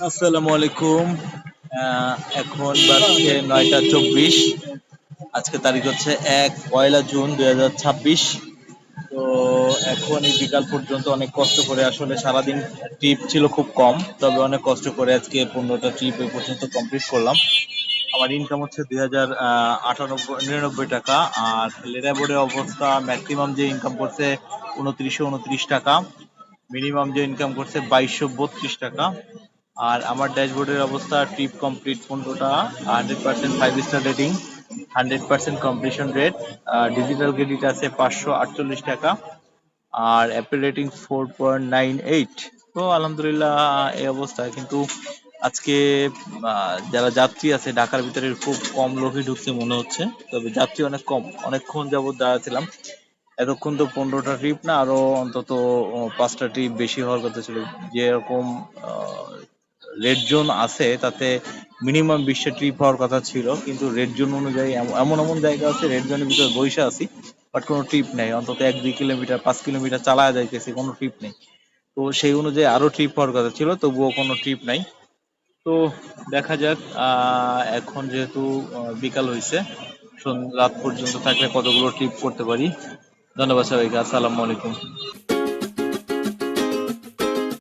আসসালামু আলাইকুম। এখন বাজছে 9টা 24। আজকে তারিখ হচ্ছে 1 জুন 2026। তো এখন এই বিকাল পর্যন্ত অনেক কষ্ট করে, আসলে সারাদিন ট্রিপ ছিল খুব কম, তবে অনেক কষ্ট করে আজকে 15টা ট্রিপ এই পর্যন্ত কমপ্লিট করলাম। আমার ইনকাম হচ্ছে 2098-99 টাকা। আর লেদার বোর্ডের অবস্থা, ম্যাক্সিমাম যে ইনকাম করছে 2929 টাকা, মিনিমাম যে ইনকাম করছে 2232 টাকা। আর আমার ড্যাশবোর্ডের অবস্থা, ট্রিপ কমপ্লিট 15টা, 100% 5 star rating, 100% completion rate, digital credit আছে 548 টাকা, আর অ্যাপেল রেটিং 4.98। তো আলহামদুলিল্লাহ এই অবস্থা। কিন্তু আজকে যারা যাত্রী আছে ঢাকার ভিতরে খুব কম লোকই ঢুকছে মনে হচ্ছে, তবে যাত্রী অনেক কম। অনেকক্ষণ যাবত দাঁড়াছিলাম, এতক্ষণ তো 15টা ট্রিপ না, আরো অন্তত 5টা ট্রিপ বেশি হওয়ার কথা ছিল। যেরকম রেড জোন আছে তাতে মিনিমাম 20টা ট্রিপ হওয়ার কথা ছিল, কিন্তু রেড জোন অনুযায়ী এমন এমন জায়গা আছে, রেড জোনের ভিতরে বইসা আছি, বাট কোনো ট্রিপ নেই। অন্তত 1-2 কিলোমিটার 5 কিলোমিটার চালায় যাইতেছি, কোনো ট্রিপ নেই। তো সেই অনুযায়ী আরো ট্রিপ হওয়ার কথা ছিল, তবুও কোনো ট্রিপ নাই। তো দেখা যাক, এখন যেহেতু বিকাল হয়েছে, রাত পর্যন্ত থাকলে কতগুলো ট্রিপ করতে পারি। ধন্যবাদ সবাইকে। আসসালামু আলাইকুম।